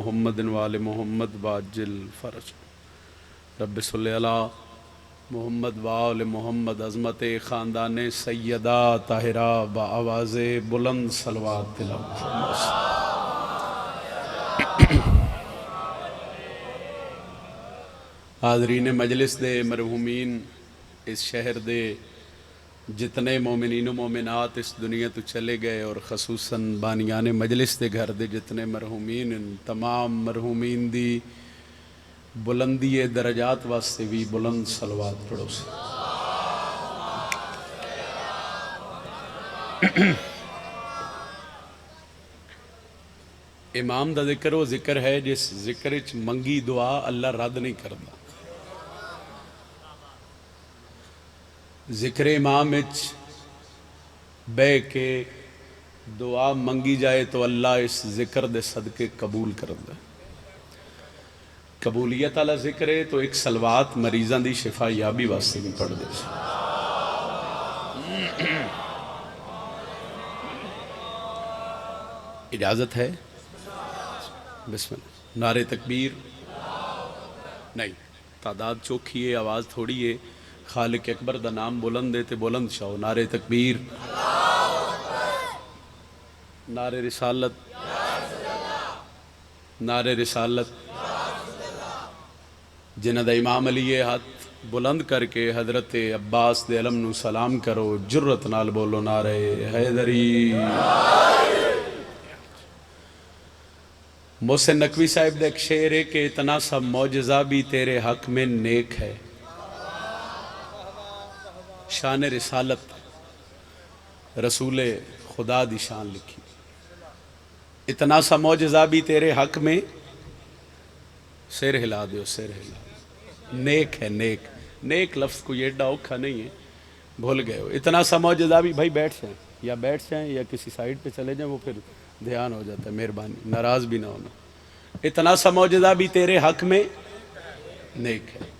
محمد وآل محمد واجل فرج رب صلی علی محمد وآل محمد عظمت خاندان سیدہ طاہرہ بآواز بلند صلوات تلاوت۔ حاضرین مجلس دے مرحومین، اس شہر دے جتنے مومنین و مومنات اس دنیا تو چلے گئے اور خصوصاً بانیان مجلس دے گھر دے جتنے مرحومین، ان تمام مرحومین دی بلندی درجات واسطے بھی بلند صلوات پڑھو سے۔ امام دا ذکر وہ ذکر ہے جس ذکر اچ منگی دعا اللہ رد نہیں کردا۔ ذکر امام اچ بے کے دعا منگی جائے تو اللہ اس ذکر دے صدقے قبول کردا۔ قبولیت والا ذکر ہے تو ایک صلوات مریضاں دی شفا یابی واسطے بھی پڑھ دے۔ اجازت ہے؟ بسم اللہ۔ نعرہ تکبیر نہیں، تعداد چوکھی ہے، آواز تھوڑی ہے، خالق اکبر دا نام بلند ہے تے بلند شاو۔ نعرہ تکبیر، نعرہ رسالت، نعرہ رسالت۔ جنہ دا امام علی ہاتھ بلند کر کے حضرت عباس دے علم نو سلام کرو، جرت نال بولو نعرہ حیدری۔ محسن نقوی صاحب دا ایک شعر ہے کہ اتنا سا معجزہ بھی تیرے حق میں نیک ہے۔ شان رسالت، رسول خدا دی شان لکھی۔ اتنا سا معجزہ بھی تیرے حق میں، سر ہلا دیو، سر ہلا دیو، نیک ہے، نیک۔ نیک لفظ کوئی ایڈا اوکھا نہیں ہے، بھول گئے ہو۔ اتنا سا معجزہ بھی، بھائی بیٹھ جائیں یا بیٹھ جائیں یا کسی سائیڈ پہ چلے جائیں، وہ پھر دھیان ہو جاتا ہے، مہربانی ناراض بھی نہ ہونا۔ اتنا سا معجزہ بھی تیرے حق میں نیک ہے۔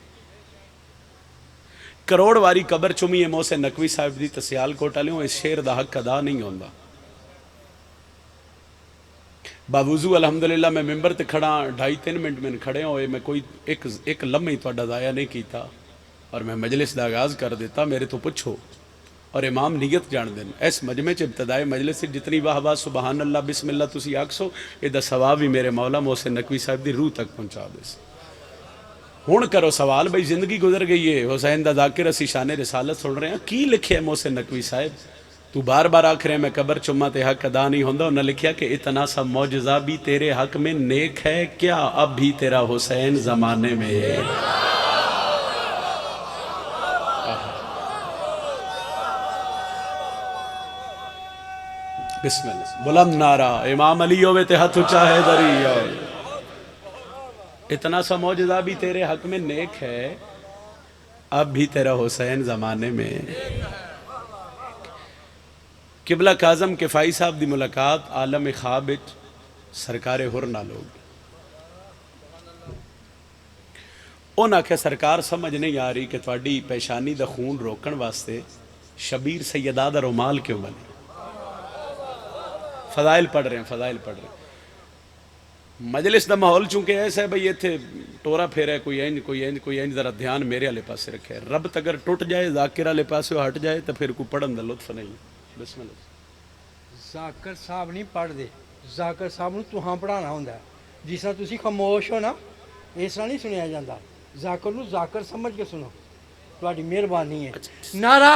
کروڑ واری قبر چمی ہے محسن نقوی صاحب دی تسیال کوٹا لیوں، اس شعر دا حق ادا نہیں ہوندا۔ باوضو الحمدللہ میں ممبر تے کھڑا 2.5-3 منٹ میں کھڑے ہوئے، میں کوئی ایک لمحے تہاڈا ضائع نہیں کیتا اور میں مجلس دا آغاز کر دیتا۔ میرے تو پوچھو اور امام نیت جان دین، اس مجمع چ ابتدائے مجلس سے جتنی واہ واہ سبحان اللہ بسم اللہ تسی آکسو، یہ دا ثواب بھی میرے مولا محسن نقوی صاحب دی روح تک پہنچا دے سی۔ ہون کرو سوال، بھئی زندگی گزر گئی ہے، حسین دا ذاکر اسی شان رسالت سن رہے ہیں، کی لکھے محسن نقوی صاحب؟ تو بار بار آکھ رہے ہیں میں قبر چما تے حق ادا نہیں ہوندہ، انہوں نے لکھیا کہ اتنا سا معجزہ بھی تیرے حق میں نیک ہے، کیا اب بھی تیرا حسین زمانے میں ہے؟ بسم اللہ، بلند نعرہ امام علی ہوئے تے ہاتھ اچھا ہے دری۔ اتنا سا معجزہ بھی تیرے حق میں نیک ہے، اب بھی تیرا حسین زمانے میں۔ قبلہ کاظم کفائی صاحب دی ملاقات عالم خواب وچ سرکار ہر نال ہو گئی۔ انہاں کہ سرکار سمجھ نہیں آ رہی کہ تواڈی پیشانی دا خون روکن واسطے شبیر سیدہ دا رومال کیوں بنے؟ فضائل پڑھ رہے ہیں، فضائل پڑھ رہے ہیں۔ مجلس دا ماحول چونکہ ایسا ہے بھئی یہ تھے ٹورا پھیرا ہے، کوئی اینج کوئی اینج کوئی اینج، ذرا دھیان میرے والے پاسے رکھے۔ ربط اگر ٹوٹ جائے، ذاکر والے پاسے ہٹ جائے تو پھر کوئی پڑھن دا لطف نہیں۔ بسم اللہ۔ ذاکر صاحب نہیں پڑھ دے، ذاکر صاحب نو تہاں پڑھانا ہوندا ہے۔ جس طرح تسی خاموش ہو نا، اس طرح نہیں سنیا جاندہ۔ ذاکر نو ذاکر سمجھ کے سنو، تہاڈی مہربانی ہے۔ نعرہ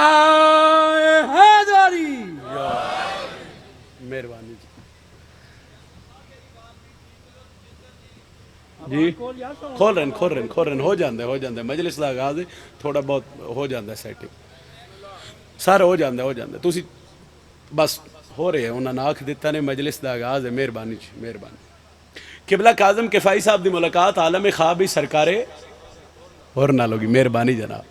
حیدری، مہربانی جی۔ کھول رہے ہیں، ہو جاندے مجلس دا آغاز ہے، تھوڑا بہت ہو جاندہ ہے سیٹنگ، سارا ہو جاندہ ہے، تسی بس ہو رہے ہیں، انہاں نے آکھ دیتا نے مجلس دا آغاز ہے، مہربانی جی، مہربانی۔ قبلہ کاظم کفائی صاحب دی ملاقات عالم خواب ہی سرکارے اور نہ لوگی، مہربانی جناب۔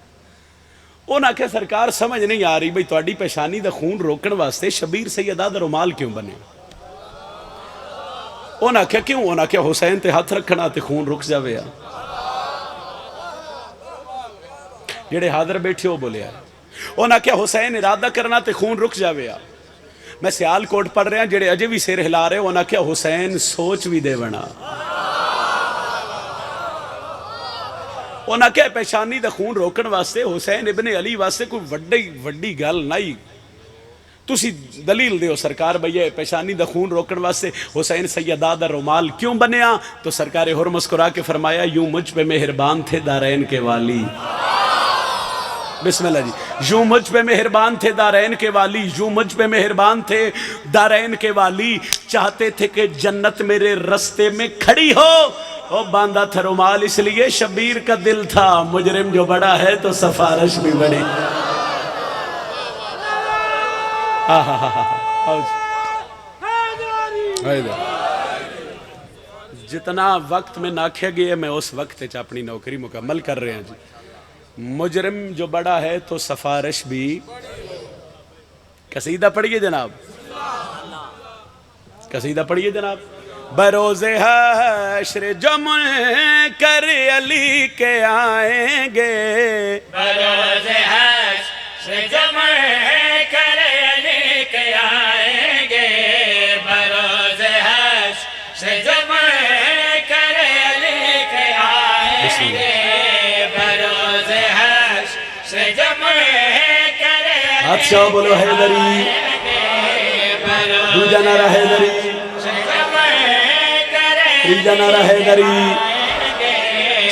انہاں کہ سرکار سمجھ نہیں آ رہی بھئی تواڈی پیشانی دا خون روکن واسطے شبیر سیدہ دا رومال کیوں بنے؟ انہاں کیا کیوں؟ انہاں کیا حسین تے ہاتھ رکھنا تے خون رک جاوے یا؟ جڑے حاضر بیٹھے ہو بولے آئے انہاں کیا حسین ارادہ کرنا تے خون رک جاوے یا؟ میں سیال کوٹ پڑھ رہے ہیں، جڑے اجے بھی سیر ہلا رہے انہاں کیا حسین سوچ بھی دے بنا۔ انہاں کہ پیشانی دا خون روکن واسطے حسین ابن علی واسطے کوئی وڈی گل نہیں تسی دلیل دیو سرکار بھئی پیشانی دا خون روکن واسطے حسین سیدہ دا رومال کیوں بنیا؟ تو سرکار ہور مسکرا کے فرمایا یوں مجھ پہ مہربان تھے دارین کے والی، بسم اللہ جی، یوں مجھ پہ مہربان تھے دارین کے والی، یوں مجھ پہ مہربان تھے دارین کے والی، چاہتے تھے کہ جنت میرے رستے میں کھڑی ہو، وہ باندھا تھا رومال اس لیے شبیر کا دل تھا، مجرم جو بڑا ہے تو سفارش بھی بڑی۔ جتنا وقت میں ناکھے گئے میں اس وقت اپنی نوکری مکمل کر رہے ہیں جی۔ مجرم جو بڑا ہے تو سفارش بھی، قصیدہ پڑھیے جناب، قصیدہ پڑھیے جناب۔ بروز حشر جو منکر علی کے آئیں گے، بروز حشر جو منکر علی کے آئیں گے، بروز حشر جو منکر علی کے آئیں گے، بروز حشر جو منکر ہاتھ شاہ بولو حیدری، دوجہ نعرہ حیدری، تیجا نعرہ حیدری،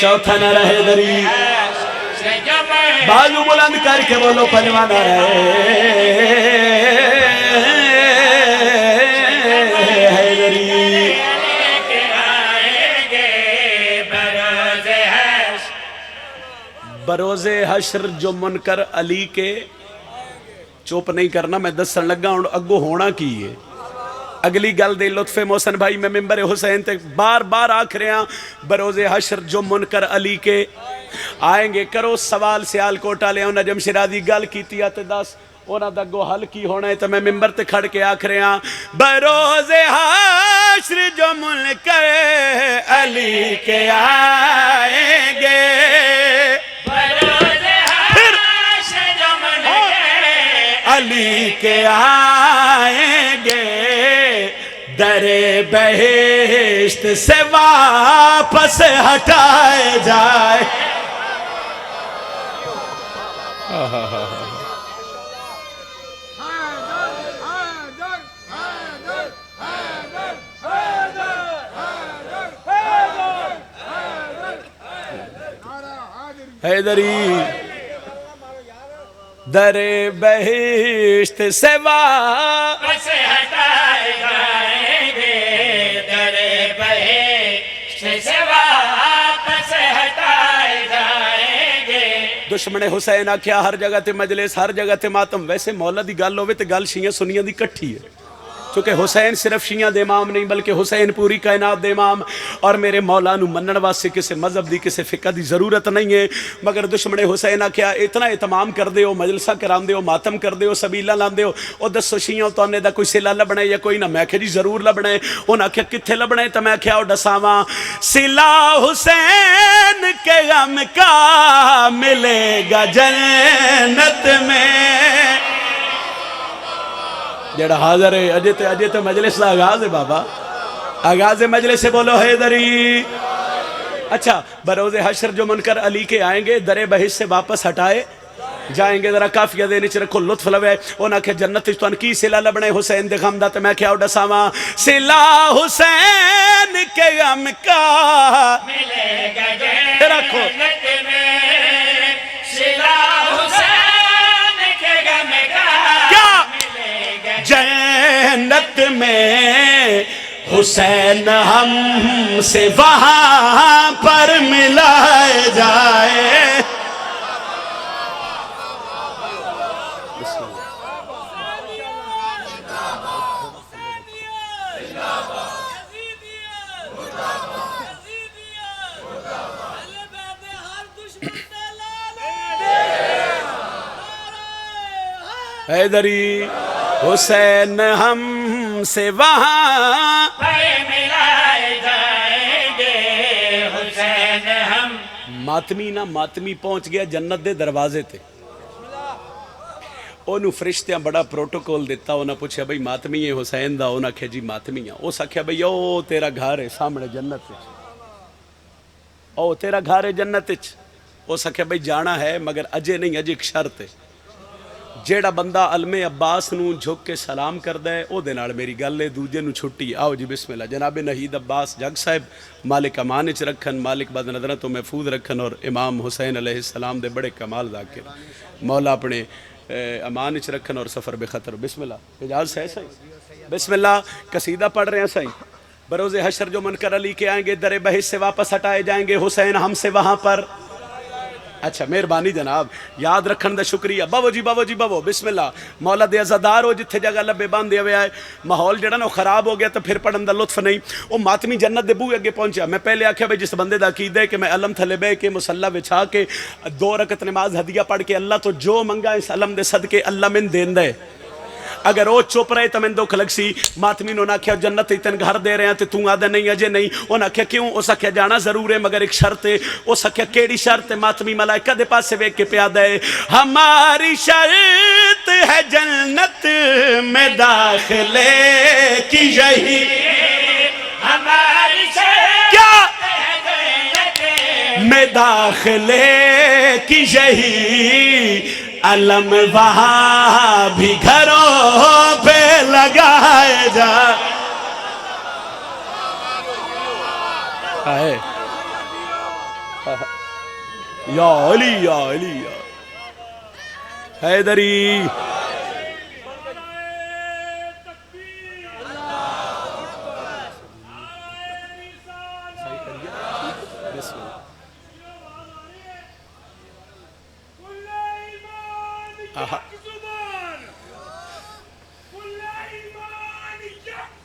چوتھا نعرہ حیدری، بازو بلند کر کے بولو پنجواں نعرہ حیدری۔ بروز حشر جو منکر علی کے، چوپ نہیں کرنا میں دسن لگا ہوں اگو ہونا کی ہے، اگلی گل دے لطف محسن بھائی میں ممبر حسین تے بار بار آکھ رہے ہیں، بروز حشر جو منکر علی کے آئیں گے، کرو سوال سیال کوٹا لے انہاں نجم شرازی گل کیتی ہے تے دس انہاں دا گو حل کی ہونا ہے، تو میں ممبر تے کھڑ کے آکھ رہے ہیں بروز حشر جو منکر علی کے آئیں گے، بروز حشر جو منکر علی کے آئیں گے، در بہشت سے واپس ہٹائے جائے۔ حیدری در بہشت سے واپس ہٹائے جائیں گے، در بہشت سے واپس ہٹائے جائیں گے۔ دشمن حسین آکھیا ہر جگہ تے مجلس، ہر جگہ تے ماتم، ویسے مولا دی گل ہوئے تے گل شیعہ سنیاں دی کٹھی ہے، چونکہ حسین صرف شیعہ دے امام نہیں بلکہ حسین پوری کائنات دے امام، اور میرے مولا نو منن واسطے کسے مذہب دی کسے فقہ دی ضرورت نہیں ہے، مگر دشمن حسین آکھیا اتنا اہتمام کر دے ہو، مجلسہ کرام دے ہو، ماتم کر دے ہو، سبیلہ لان دے ہو، اور دسو شیعہ تو انہیں دا کوئی صلہ لبنا ہے یا کوئی نہ، میں آکھیا جی ضرور لبنا ہے، انہاں آکھیا کتھے لبنا ہے، تو میں آکھیا ڈساواں صلہ حسین کے غم کا ملے گا جنت میں، جڑا حاضر ہے اجے تے مجلس دا آغاز ہے بابا، آغاز مجلس سے بولو حیدری۔ اچھا بروز حشر جو منکر علی کے آئیں گے، در بہشت سے واپس ہٹائے جائیں گے، ذرا کافیہ دے نیچے رکھو لطف لوے، انہاں کہ جنت تو ان کی صلہ لبنے حسین دے غم دا، تے میں کیا ڈساواں صلہ حسین کے غم کا ملے گا جنت میں، صلہ حسین کے غم کا کیا ملے گا جنت میں، حسین ہم سے وہاں پر ملائے جائے۔ حیدری حسین ہم سے وہاں پر ملائے جائیں گے، حسین ہم۔ ماتمی نہ ماتمی پہنچ گیا جنت دے دروازے تے، انہوں فرشتیاں بڑا پروٹوکول دیتا، انہوں پوچھا بھئی ماتمی ہے حسین دا، انہوں کہا جی ماتمی ہے، اس آکھیا بھئی او تیرا گھر ہے سامنے جنت وچ، او تیرا گھر ہے جنت وچ، اس آخیا بھائی جانا ہے مگر اجے نہیں، اجے ایک شرط ہے، جیڑا بندہ علم عباس نو جھک کے سلام کردا ہے او دے نال میری گل ہے، دوجے نو چھٹی۔ آؤ جی بسم اللہ۔ جناب نہید عباس جگ صاحب مالک امان وچ رکھن، مالک بد نظراں تو محفوظ رکھن، اور امام حسین علیہ السلام دے بڑے کمال ذاکر مولا اپنے امان وچ رکھن اور سفر بے خطر۔ بسم اللہ۔ اجازت ہے صحیح؟ بسم اللہ۔ قصیدہ پڑھ رہے ہیں صحیح۔ بروز حشر جو منکر علی کے آئیں گے در بہشت سے واپس ہٹائے جائیں گے، حسین ہم سے وہاں پر۔ اچھا مہربانی جناب، یاد رکھن دا شکریہ۔ بابو جی بابو جی بابو بسم اللہ۔ مولا دے عزادار ہو، جتھے جگہ لبے باندھے ہوئے آئے، ماحول جڑا نا خراب ہو گیا تو پھر پڑھن دا لطف نہیں۔ وہ ماتمی جنت دے بوئے اگے پہنچیا۔ میں پہلے آکھیا بھائی جس بندے دا عقیدہ ہے کہ میں علم تھلے بے کے مصلی وچھا کے 2 رکعت نماز ہدیہ پڑھ کے اللہ تو جو منگا اس علم دے صدقے اللہ من دین دے، اگر وہ چپ رہے تو میں دکھ لگ سی۔ ماتمی نے آخیا جنت تین گھر دے رہے ہیں تو توں آدھا نہیں اجے نہیں۔ انہوں نے آخیا کیوں؟ اس آخیا جانا ضرور ہے مگر ایک شرط ہے۔ اس آخیا کیڑی شرط ہے؟ ماتمی ملائکہ دے پاس سے ویکھ کے پیادہ ہے، ہماری شرط ہے جنت میں داخلے کی یہی، ہماری شرط کیا ہے جنت میں داخلے کی یہی، علم وہاں بھی گھروں پہ لگائے جا۔ یا علی یا علی یا حیدری۔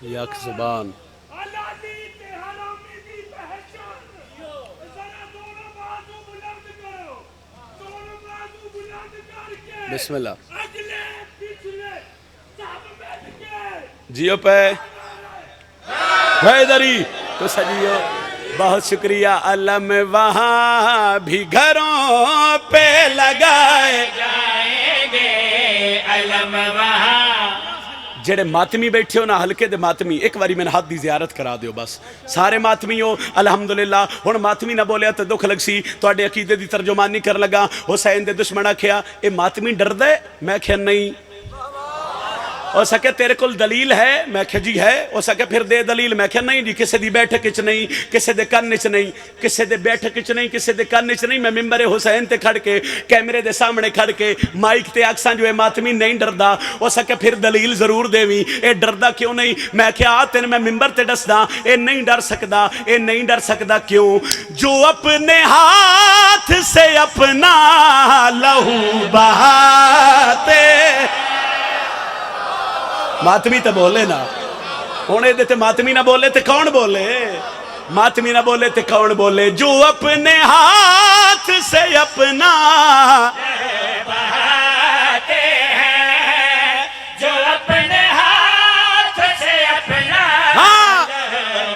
یک زبان بسم اللہ۔ جیو پہ حیدری تو سجیو، بہت شکریہ۔ علم وہاں بھی گھروں پہ لگائے جائیں گے، علم وہاں۔ جڑے ماتمی بیٹھے ہو نا ہلکے دے ماتمی، ایک باری میں ہاتھ دی زیارت کرا دیو بس، سارے ماتمی ہو الحمدللہ۔ ہن ماتمی نہ بولیا تو دکھ لگ سی، تواڈے عقیدے دی ترجمانی کر لگا۔ حسین دے دشمن آکھیا اے ماتمی ڈردا ہے؟ میں کہیا نہیں۔ اس آخیا تیرے کول دلیل ہے؟ میں کہا جی ہے۔ اس آخیا پھر دے دلیل۔ میں کہا نہیں جی، کسے دی بیٹھک وچ نہیں، کسے دے کن وچ نہیں، کسے دے بیٹھک وچ نہیں، کسے دے کن وچ نہیں۔ میں ممبر حسین تے کھڑ کے کیمرے دے سامنے کھڑ کے مائک تے آکساں جو ہے ماتمی نہیں ڈردا۔ اس آخیا پھر دلیل ضرور دیویں، اے ڈردا کیوں نہیں؟ میں کہا آ تین میں ممبر تے دسدا، اے نہیں ڈر سکدا۔ اے نہیں ڈر سکدا کیوں؟ جو اپنے ہاتھ سے اپنا لہو بہاتے۔ ماتمی تو بولے نا، ہونے دے تے ماتمی نہ بولے تے کون بولے؟ ماتمی نہ بولے تے کون بولے؟ جو اپنے ہاتھ سے اپنا بہاتے ہیں، جو اپنے ہاتھ سے اپنا ہاں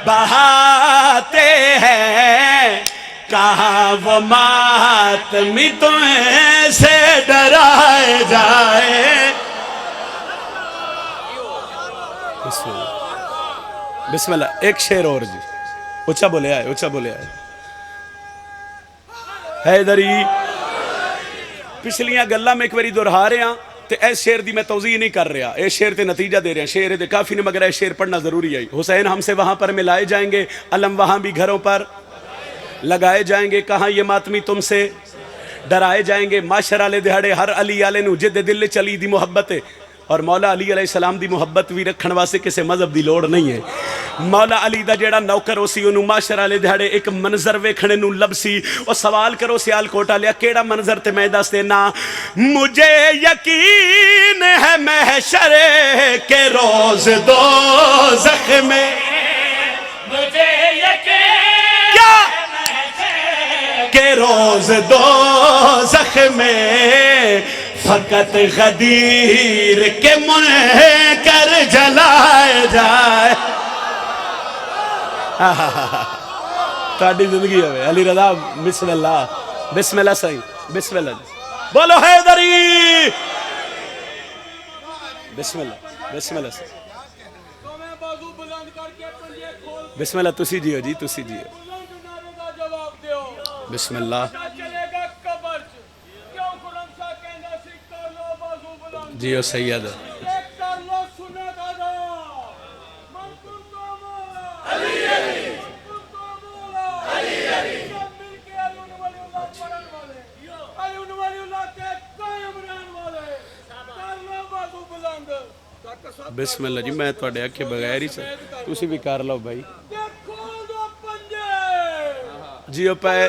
بہاتے ہیں، کہاں وہ ماتمی تمہیں سے ڈرائے جائے۔ بسم اللہ۔ ایک شعر اور جی، اچھا بولے آئے، اچھا بولے آئے۔ حیدری پچھلیاں گلاں میں ایک باری دہرا رہے ہیں تے اے شعر دی میں توضیح نہیں کر رہا، اے شعر تے نتیجہ دے رہے ہیں، شعر دے کافی نے مگر اے شعر پڑھنا ضروری ہے۔ حسین ہم سے وہاں پر ملائے جائیں گے، علم وہاں بھی گھروں پر لگائے جائیں گے، کہاں یہ ماتمی تم سے ڈرائے جائیں گے۔ معاشر والے دہاڑے ہر علی والے نو جدے دل چلی دی محبت ہے، اور مولا علی علیہ السلام دی محبت بھی رکھن واسطے کسے مذہب دی لوڑ نہیں ہے۔ مولا علی دا جیڑا نوکر ہو سی انہوں معاشر والے دہاڑے ایک منظر ویکھنے نو لب سی، اور سوال کرو سیال کوٹا لیا کیڑا منظر تے میں دس دینا، مجھے یقین ہے محشر کے روز دوزخ میں، مجھے یقین کیا ہے کہ روز دوزخ میں فقط غدیر کے منکر جلائے جائے۔ تاڑی زندگی ہوئے علی رضا بسم اللہ، بسم اللہ صحیح، بسم اللہ بولو حیدری، بسم اللہ، بسم اللہ صحیح، بسم اللہ تسی جیو جی، تسی جیو، بسم اللہ۔ جی او سید بسم اللہ جی میں تواڈے آکھے بغیر ہی تسی بھی کر لو بھائی جی او پے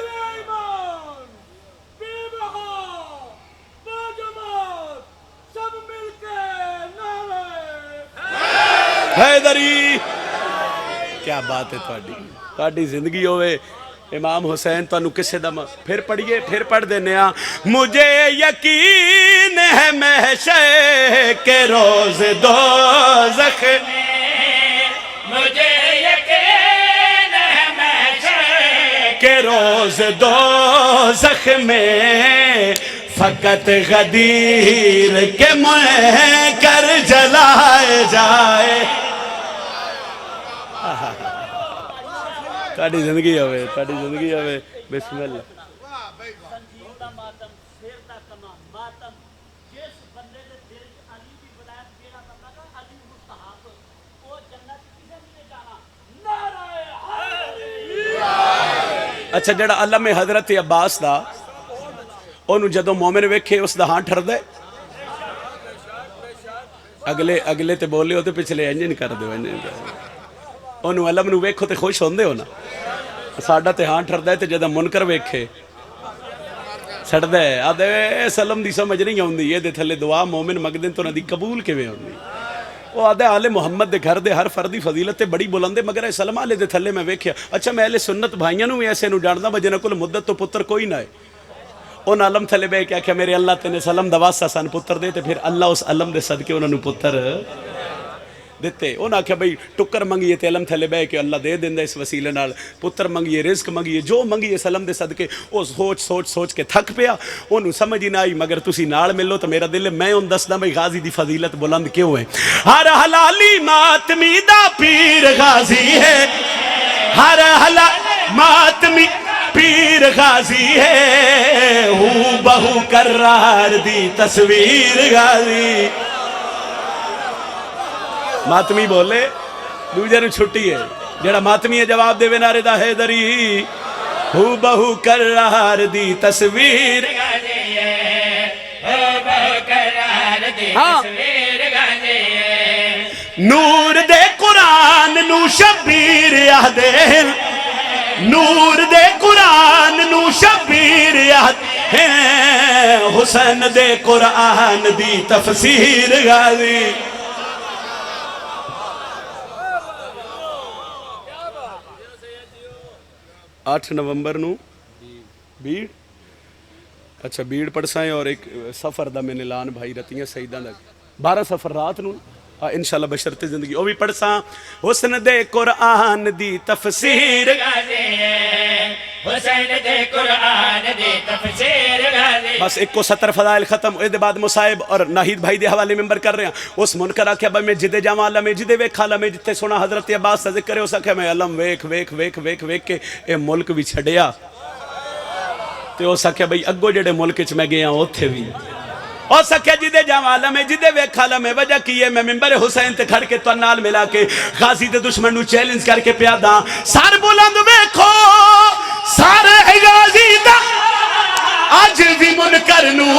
حیدری کیا بات ہے تواڈی زندگی ہوئے امام حسین تانوں کسے دا پھر پڑھیے پھر پڑھ دینے ہاں مجھے یقین ہے محشر کے روز دوزخ مجھے یقین ہے محشر کے روز دوزخ میں فقط غدیر کے منکر جلائے جائے تاڑی زندگی ہوئے بسم اللہ اچھا جڑا علم حضرت عباس دا انہوں جدو مومن ویکھے اس دا ہاں ٹھر دے اگلے تے بولے ہوتے پچھلے انجن کر دے انہوں علم نو ویکھو تے خوش ہوندے ہو نا ساڑھا تے ہاں ٹھر دے تے جدہ منکر ویکھے سڑ دے آدھے سلم دی سمجھ نہیں ہوندی یہ دے تھلے دعا مومن مگدن تو نہ دی قبول کے وے ہوندی وہ آدھے آل محمد دے گھر دے ہر فردی فضیلت تے بڑی بلندے مگر اے سلم آلے دے تھلے میں ویکھیا اچھا میں اہل سنت بھائیاں نو ایسے نو جاندہ بجنہ کل مدت تو پتر کوئی نہ ہے ان علم تھلے بے کیا میرے اللہ تینے سلم دواسا سان پتر دے تے پھر اللہ اس علم دے صدقے انہوں نے پتر دیتے انہاں کیا بھئی ٹکر منگیے تے علم تھلے بے کہ اللہ دے دن دے اس وسیلے نال پتر منگیے رزق منگیے جو منگیے سلم دے صدقے وہ سوچ کے تھک پیا انہوں سمجھ ہی نہ آئی مگر تسی نال ملو تو میرا دل میں ان دسنا بھئی غازی دی فضیلت بلند کیوں ہے ہر حلالی ماتمی دا پیر غازی ہے ہر حلالی ماتمی پیر غازی ہے ہو بہو کرار دی تصویر غازی ماتمی بولے دوجہ نے چھٹی ہے جڑا ماتمی ہے جواب دے نعرے دا حیدری ہو بہو کرار دی تصویر غازی ہے ہو بہو کرار دی تصویر غازی ہے نور دے قرآن نو شبیر آدھے نور دے قرآن نو شبیر آدھے حسین دے قرآن دی تفسیر غازی 8 نومبر نو بیڑ اچھا بیڑ پڑساں اور ایک سفر دا میں اعلان بھائی رتیاں سیداں دا 12 سفر رات نو انشاءاللہ بشرط زندگی او بھی پڑساں حسن دے قرآن دی تفسیر حسین دے قرآن دی تفسیر غازی بس ایک کو 70 فضائل ختم اے دے بعد مصائب اور ناہید بھائی دے حوالے ممبر کر رہے ہیں اس منکر آکھیا بھائی میں جدے جاواں اللہ میں جدے ویکھ اللہ میں جتے سونا حضرت عباس کا ذکر ہے اس آکھیا میں علم ویکھ کے اے ملک بھی چھڑیا تے اس آکھیا بھئی اگو جڑے ملک وچ میں گیا اوتھے بھی اور سکھے جدے جاوالا میں جدے ویکھالا میں وجہ کیے میں ممبر حسین تے کھڑ کے تو نال ملا کے غازی تے دشمن نو چیلنج کر کے پیادا سار بلند ویکھو سار غازی دا آج بھی منکر نو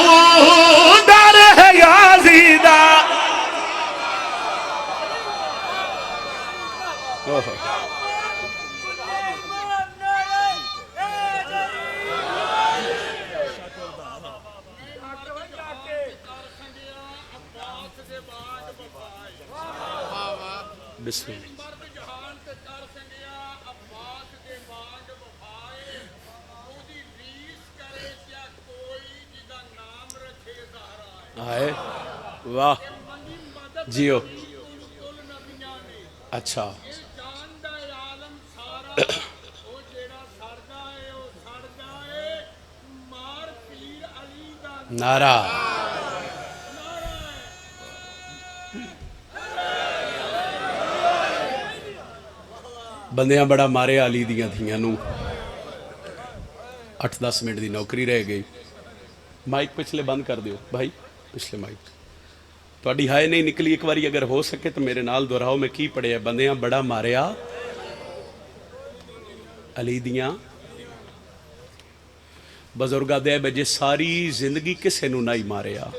ڈر ہے غازی دا بسم اللہ آئے واہ جیو اچھا نعرہ بندیاں بڑا مارے علی دیاں تھیاں نو 8-10 منٹ دی نوکری رہ گئی مائک پچھلے بند کر دیو بھائی پچھلے مائک ਤੁਹਾਡੀ ਹਾਏ ਨਹੀਂ ਨਿਕਲੀ ਇੱਕ ਵਾਰੀ ਅਗਰ ਹੋ ਸਕੇ ਤਾਂ ਮੇਰੇ ਨਾਲ ਦੁਹਰਾਓ ਮੈਂ ਕੀ ਪੜਿਆ ਬੰਦਿਆਂ ਬੜਾ ਮਾਰਿਆ ਅਲੀ ਦੀਆਂ ਬਜ਼ੁਰਗਾਂ ਦੇ ਵਜੇ ਸਾਰੀ ਜ਼ਿੰਦਗੀ ਕਿਸੇ ਨੂੰ ਨਹੀਂ ਮਾਰਿਆ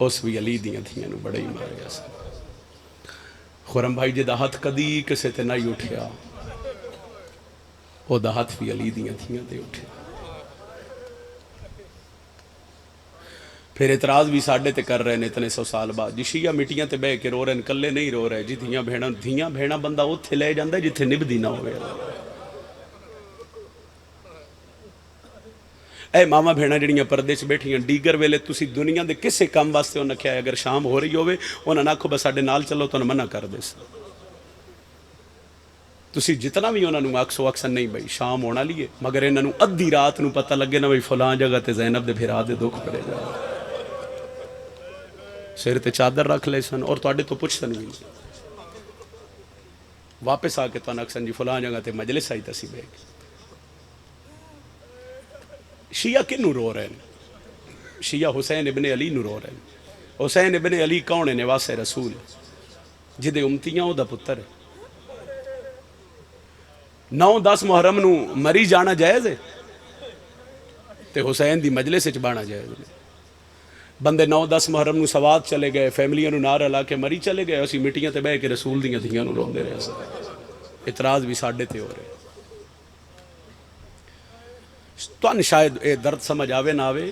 ਉਸ ਵੀ ਅਲੀ ਦੀਆਂ ਧੀਆਂ ਨੂੰ ਬੜਾ ਹੀ ਮਾਰਿਆ ਸੀ ਖੁਰਮ ਭਾਈ ਜੀ ਦਾ ਹੱਥ ਕਦੀ ਕਿਸੇ ਤੇ ਨਹੀਂ ਉੱਠਿਆ ਉਹਦਾ ਹੱਥ ਵੀ ਅਲੀ ਦੀਆਂ ਧੀਆਂ ਤੇ ਉੱਠਿਆ ਫਿਰ ਇਤਰਾਜ਼ ਵੀ ਸਾਡੇ ਤੇ ਕਰ ਰਹੇ ਨੇ ਇਤਨੇ 100 ਸਾਲ ਬਾਅਦ ਜੀ ਸ਼ੀਆ ਮਿੱਟੀਆਂ ਤੇ ਬਹਿ ਕੇ ਰੋ ਰਹੇ ਨੇ ਇਕੱਲੇ ਨਹੀਂ ਰੋ ਰਹੇ ਜੀ ਧੀਆਂ ਭੈਣਾਂ ਬੰਦਾ ਉੱਥੇ ਲੈ ਜਾਂਦਾ ਜਿੱਥੇ ਨਿਭਦੀ ਨਾ ਹੋਵੇ ਇਹ ਮਾਵਾਂ ਭੈਣਾਂ ਜਿਹੜੀਆਂ ਪਰਦੇ 'ਚ ਬੈਠੀਆਂ ਡੀਗਰ ਵੇਲੇ ਤੁਸੀਂ ਦੁਨੀਆ ਦੇ ਕਿਸੇ ਕੰਮ ਵਾਸਤੇ ਉਹਨਾਂ ਕਿਹਾ ਅਗਰ ਸ਼ਾਮ ਹੋ ਰਹੀ ਹੋਵੇ ਉਹਨਾਂ ਨਾਲ ਆਖੋ ਬਸ ਸਾਡੇ ਨਾਲ ਚੱਲੋ ਤੁਹਾਨੂੰ ਮਨਾ ਕਰਦੇ ਸੀ ਤੁਸੀਂ ਜਿਤਨਾ ਵੀ ਉਹਨਾਂ ਨੂੰ ਆਖੋ ਅਕਸਰ ਨਹੀਂ ਬਈ ਸ਼ਾਮ ਹੋਣ ਵਾਲੀ ਹੈ ਮਗਰ ਇਹਨਾਂ ਨੂੰ ਅੱਧੀ ਰਾਤ ਨੂੰ ਪਤਾ ਲੱਗੇ ਨਾ ਬਈ ਫਲਾਂ ਜਗ੍ਹਾ ਤੇ ਜ਼ੈਨਬ ਦੇ ਭਰਾ ਦੇ ਦੁੱਖ ਪੜੇ ਜਾ ਸਿਰ ਤੇ ਚਾਦਰ ਰੱਖ ਲਏ ਸਨ ਔਰ ਤੁਹਾਡੇ ਤੋਂ ਪੁੱਛਣ ਵੀ ਵਾਪਸ ਆ ਕੇ ਤੁਹਾਨੂੰ ਅਕਸਰ ਜੀ ਫਲਾਂ ਜਗ੍ਹਾ ਤੇ ਮਜਲਿਸ ਆਈ ਤਾਂ ਸੀ ਬੈ ਸ਼ੀਆ ਕਿਹਨੂੰ ਰੋ ਰਹੇ ਨੇ ਸ਼ੀਆ ਹੁਸੈਨ ਇਬਨ ਅਲੀ ਨੂੰ ਰੋ ਰਹੇ ਨੇ ਹੁਸੈਨ ਇਬਨ ਅਲੀ ਕੌਣ ਹੈ ਨਵਾਸੇ ਰਸੂਲ ਜਿਹਦੇ ਉਮਤੀਆਂ ਉਹਦਾ ਪੁੱਤਰ ਹੈ 9-10 ਮੁਹਰਮ ਨੂੰ ਮਰੀ ਜਾਣਾ ਜਾਇਜ਼ ਹੈ ਤੇ ਹੁਸੈਨ ਦੀ ਮਜਲਿਸ ਵਿੱਚ ਬਾਣਾ ਜਾਇਜ਼ ਹੈ ਬੰਦੇ 9-10 ਮੁਹਰਮ ਨੂੰ ਸਵਾਦ ਚਲੇ ਗਏ ਫੈਮਲੀਆਂ ਨੂੰ ਨਾਲ ਰਲਾ ਕੇ ਮਰੀ ਚਲੇ ਗਏ ਅਸੀਂ ਮਿੱਟੀਆਂ ਤੇ ਬਹਿ ਕੇ ਰਸੂਲ ਦੀਆਂ ਧੀਆਂ ਨੂੰ ਰੋਂਦੇ ਰਹੇ ਇਤਰਾਜ਼ ਵੀ ਸਾਡੇ ਤੇ ਹੋ ਰਿਹਾ ਤੁਹਾਨੂੰ ਸ਼ਾਇਦ ਇਹ ਦਰਦ ਸਮਝ ਆਵੇ ਨਾ ਆਵੇ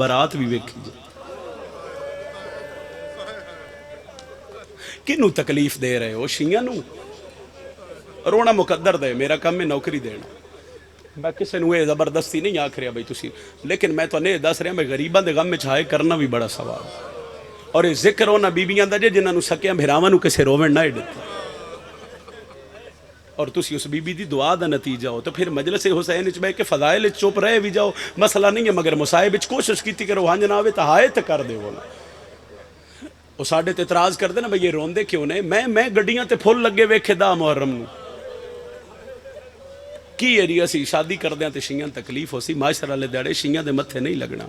ਬਰਾਤ ਵੀ ਵੇਖੀ ਕਿਹਨੂੰ ਤਕਲੀਫ ਦੇ ਰਹੇ ਹੋ ਸ਼ੀਆਂ ਨੂੰ ਰੋਣਾ ਮੁਕੱਦਰ ਦੇ ਮੇਰਾ ਕੰਮ ਹੈ ਨੌਕਰੀ ਦੇਣਾ ਮੈਂ ਕਿਸੇ ਨੂੰ ਇਹ ਜ਼ਬਰਦਸਤੀ ਨਹੀਂ ਆਖ ਰਿਹਾ ਬਈ ਤੁਸੀਂ ਲੇਕਿਨ ਮੈਂ ਤੁਹਾਨੂੰ ਇਹ ਦੱਸ ਰਿਹਾ ਮੈਂ ਗਰੀਬਾਂ ਦੇ ਗਮ ਵਿੱਚ ਹਾਏ ਕਰਨਾ ਵੀ ਬੜਾ ਸਵਾਲ ਔਰ ਇਹ ਜ਼ਿਕਰ ਉਹਨਾਂ ਬੀਬੀਆਂ ਦਾ ਜੇ ਜਿਨ੍ਹਾਂ ਨੂੰ ਸਕਿਆ ਭਰਾਵਾਂ ਨੂੰ ਕਿਸੇ ਰੋਵਣ ਨਾ ਦਿੱਤਾ ਔਰ ਤੁਸੀਂ ਉਸ ਬੀਬੀ ਦੀ ਦੁਆ ਦਾ ਨਤੀਜਾ ਹੋ ਤਾਂ ਫਿਰ ਮਜਲਿਸ ਹੁਸੈਨ ਵਿੱਚ ਬਹਿ ਕੇ ਫਜ਼ਾਇਲ ਵਿੱਚ ਚੁੱਪ ਰਹੇ ਵੀ ਜਾਓ ਮਸਲਾ ਨਹੀਂ ਹੈ ਮਗਰ ਮੁਸਾਇਬ ਵਿੱਚ ਕੋਸ਼ਿਸ਼ ਕੀਤੀ ਕਰੋ ਹੰਝ ਨਾ ਆਵੇ ਤਾਂ ਹਾਏ ਤੇ ਕਰ ਦੇਵੋ ਨਾ ਉਹ ਸਾਡੇ ਤੇ ਇਤਰਾਜ਼ ਕਰਦੇ ਨਾ ਬਈ ਇਹ ਰੋਂਦੇ ਕਿਉਂ ਨੇ ਮੈਂ ਗੱਡੀਆਂ ਤੇ ਫੁੱਲ ਲੱਗੇ ਵੇਖੇ ਦਾ ਮੁਹਰਮ ਨੂੰ ਕੀ ਹੈ ਜੀ ਅਸੀਂ ਸ਼ਾਦੀ ਕਰਦਿਆਂ ਤੇ ਸ਼ੀਆਂ ਤਕਲੀਫ ਹੋ ਸੀ ਮਾਸ਼ਰ ਵਾਲੇ ਦਿਹਾੜੇ ਸ਼ੀਆਂ ਦੇ ਮੱਥੇ ਨਹੀਂ ਲੱਗਣਾ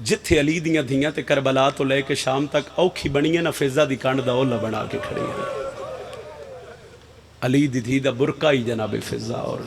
ਜਿੱਥੇ ਅਲੀ ਦੀਆਂ ਧੀਆਂ ਤੇ ਕਰਬਲਾ ਤੋਂ ਲੈ ਕੇ ਸ਼ਾਮ ਤੱਕ ਔਖੀ ਬਣੀ ਹੈ ਨਾ, ਫਿਜ਼ਾ ਦੀ ਕੰਡ ਦਾ ਉਹਲਾ ਬਣਾ ਕੇ ਖੜੀ ਹੈ। ਅਲੀ ਦੀ ਧੀ ਦਾ ਬੁਰਕਾ ਹੀ ਜਨਾਬ ਫਿਜ਼ਾ। ਔਰ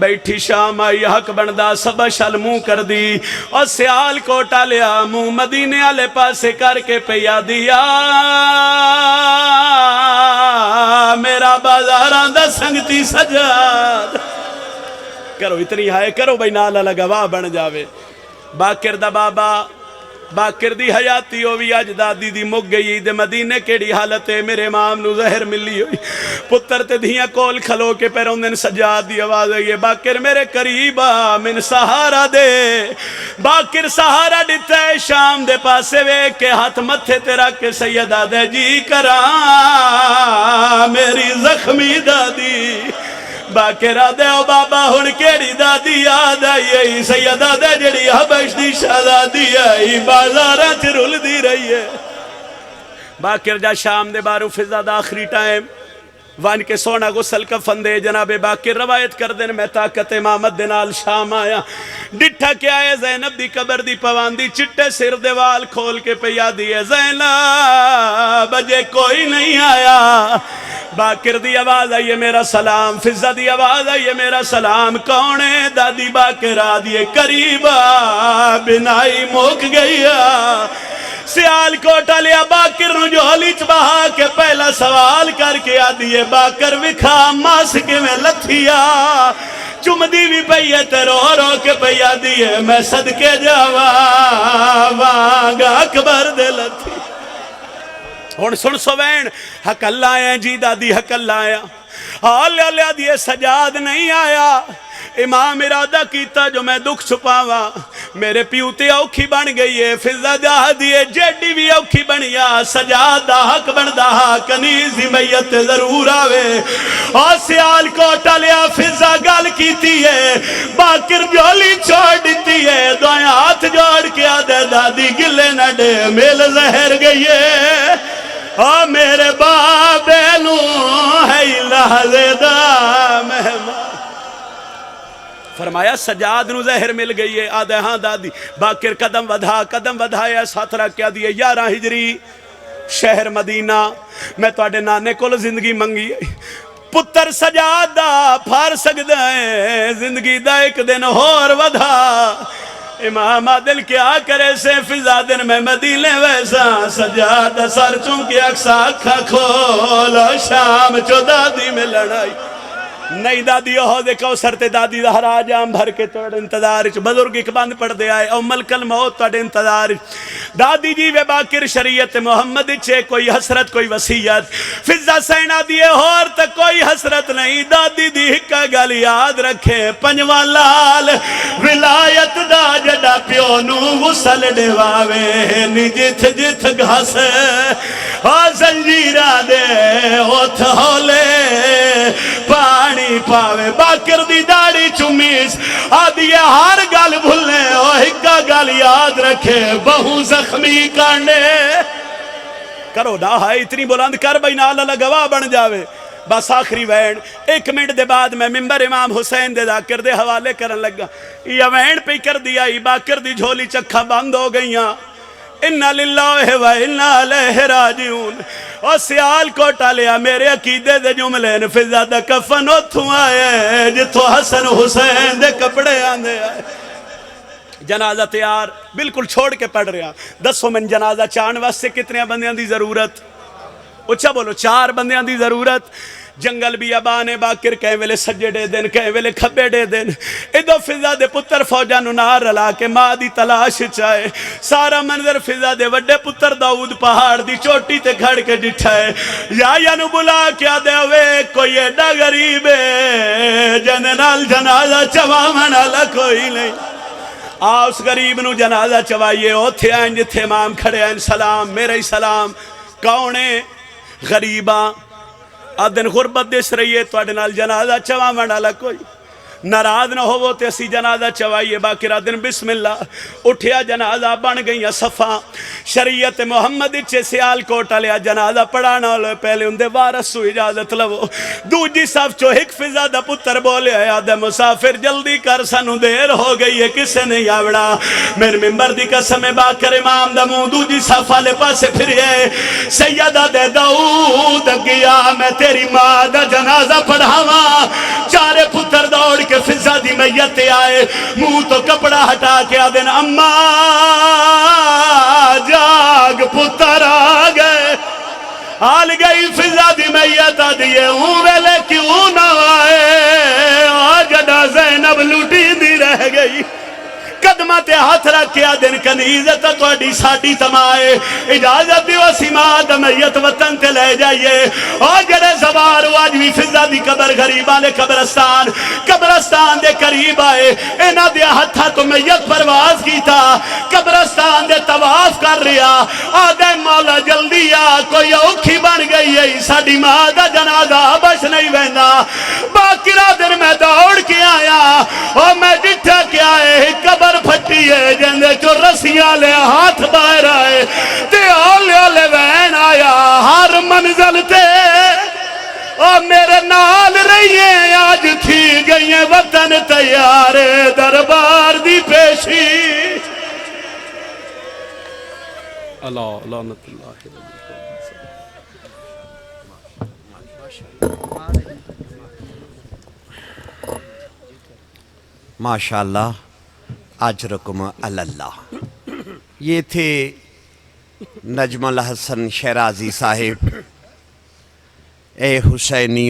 بیٹھی شام آئی حق بندہ سب شل منہ کر دی اور سیال کوٹا لیا منہ مدینے والے پاسے کر کے پیا دیا میرا بازاراں دا سنگتی سجاد کرو اتنی ہائے کرو بھائی نالا لگا بن جاوے باکر دا بابا باکر دی حیاتی ہوئی اج دادی دی مک گئی دے مدینے کیڑی حالت ہے میرے امام نو زہر ملی ہوئی پتر تے دھیاں کول کھلو کے پیروں دن سجاد دی آواز ہے باکر میرے قریبا من سہارا دے باکر سہارا دیتا ہے شام دے پاسے وے کے ہاتھ متھے تیرا کے سیدہ دے جی کرا میری زخمی دادی باکرہ دے او بابا ہن کیڑی دادی یاد آئی سیدہ دے جڑی حبش دی شہزادی آئی بازاراں چ رل دی رہی ہے باکر جا شام دے بارو فضا دا آخری ٹائم وان کے سونا غسل کفن دے جناب باکر روایت کر دین میں طاقت امامت دنال شام آیا ڈٹھا کیا ہے زینب دی قبر دی پواندی چٹے سر دیوال کھول کے پیا دیئے زینب بجے کوئی نہیں آیا باکر دی آواز آئیے میرا سلام فضا دی آواز آئیے میرا سلام کونے دادی باکر آدیے قریبا بنائی موک گیا سیال کوٹا لیا باکر نو جولی چبہا کے پہلا سوال کر کے آدیے باکر وکھا ماسکے میں لتھیا چمدی بھی پہیے تے رو رو کے پہیا دیئے میں صدقے جاوا وانگا اکبر دے لتھی ہون سن سوین حق اللہ آیا جی دادی حق اللہ آیا حال اللہ دیئے سجاد نہیں آیا امام ارادہ کیتا جو میں دکھ چھپاوا میرے پیوتے اوکھی بن گئی ہے فضا جاہ دیئے جیڈی بھی اوکھی بنیا سجاد دا حق بندہ کنیزی میت ضرور آوے اور سیال کوٹا لیا فضا گال کیتی ہے باکر جولی چھوڑ دیتی ہے دعائیں ہاتھ جوڑ کے آدھے دادی گلے نہ دے میل زہر گئی ہے اور میرے بابیلوں ہے لحظے دا مہمان فرمایا سجاد نو زہر مل گئی ہے آدھے ہاں دادی باکر قدم ودھایا ساتھ رکھ کیا دیئے 11 ہجری شہر مدینہ میں تو آڈے نانے کو زندگی منگی پتر سجاد دا پھار سکتا ہے زندگی دا ایک دن اور ودھا امام عادل کیا کرے سے فضا دن میں مدینے ویسا سجاد سر چونکہ اکسا اکھا کھولا شام چو دادی میں لڑائی نہیں دادی ہو دے کوثر تے دادی دا ہرا جام بھر کے توڑ انتظار بزرگ ایک بند پڑھ دے آئے او ملک الموت توڑ انتظار دادی جی وے باکر شریعت محمد چھے کوئی حسرت کوئی وسیعت فضا سینا دیئے اور تک کوئی حسرت نہیں دادی دی ہکا گل یاد رکھے پنجوان لال ولایت دا جڑا پیونو غسل ڈیواوے نی جت جت گھاس اور زنجیرہ دے اوتھ ہولے پانی پاوے باکر دی داڑی چمیس آدھیے ہر گل بھولنے او ہکا گل یاد رکھے بہو زخمی کرنے کرو نا ہے اتنی بلند کر بھئی نالا لگوا بن جاوے بس آخری وین 1 منٹ دے بعد میں ممبر امام حسین دے ذاکر دے حوالے کرن لگا یہ وین پہ کر دیا باکر دی جھولی چکھا بند ہو گئیاں اِنَّا لِلَّهِ وَإِنَّا عَلَيْهِ راجعون اور سیال کوٹا لیا میرے عقیدے دے جملے فضا دا کفن اتھوں آئے جتھو حسن حسین دے کپڑے آندے آئے جنازہ تیار بالکل چھوڑ کے پڑھ رہا دسو من جنازہ چان واسے کتنے بندیاں دی ضرورت اچھا بولو 4 بندیاں دی ضرورت جنگل بھی ابانے باکر کہیں ویلے سجے دے دن کہیں ویلے کھبے دے دن ادو فضا دے پتر فوجانو نار رلا کے ماں دی تلاش چاہے سارا منظر فضا دے وڈے پتر داؤد پہاڑ دی چوٹی تے کھڑ کے جٹھائے یا نو بلا کیا دے ہوئے کوئی ایڈا غریب ہے جنرال جنازہ چوامان والا کوئی نہیں اس غریب نو جنازہ چوائیے اوتھے آئیں جتھے امام کھڑے آئیں سلام میرے سلام کونے غریباں آدھن غربت دیس رہی ہے تو آدھنال جنازہ چوا منڈالا کوئی ناراض نہ ہو وہ تے اسی جنازہ چوائیے باقی آدھن بسم اللہ اٹھیا جنازہ بن گئیاں صفا شریعت محمد اچھے سیال کوٹا لیا جنازہ پڑھانا ہو پہلے اندے وارث سو اجازت لو دوجی صف چو ایک فضا دا پتر بولے آدھے مسافر جلدی کر سنو دیر ہو گئی ہے کسے نہیں آوڑا میرے ممبر دی قسم باکر امام دا مو دوجی صف والے پاسے پھریے سیدہ دے داؤد گیا میں تیری ماں دا جنازہ پڑھاواں چارے پتر دوڑ کے فضا دی میت آئے منہ تو کپڑا ہٹا کے آدن اما جاگ پتر آ گئے آل گئی فضا دی میت دیئے ہوں ویلے کیوں نہ آئے آجڑا زینب لوٹی دی رہ گئی قدمہ تے ہاتھ رکھیا دن کنیزت توڑی ساڑی تمائے اجازت دیو سماد میت وطن تے لے جائیے اور جڑے زبار واجوی فضا دی قبر غریبہ لے قبرستان دے قریب آئے اینا دے ہاتھا تو میت پرواز کی تھا قبرستان دے طواف کر رہا آدھے مولا جلدی آ کوئی اوکھی بن گئی ہے ساڑی ماں دا جنازہ بش نہیں بہنا باقرہ دن میں دوڑ کے آیا اور میں جٹھا کے آئے قبر پھٹی ہے جندے چو رسیاں لے ہاتھ باہر آئے تے آلے وین آیا ہر منزل تے اور میرے نال رہی ہیں آج تھی گئی ہیں وطن تیار دربار دی پیشی اللہ لعنت اللہ ماشاءاللہ اجرکم اللہ. یہ تھے نجم الحسن شیرازی صاحب. اے حسینی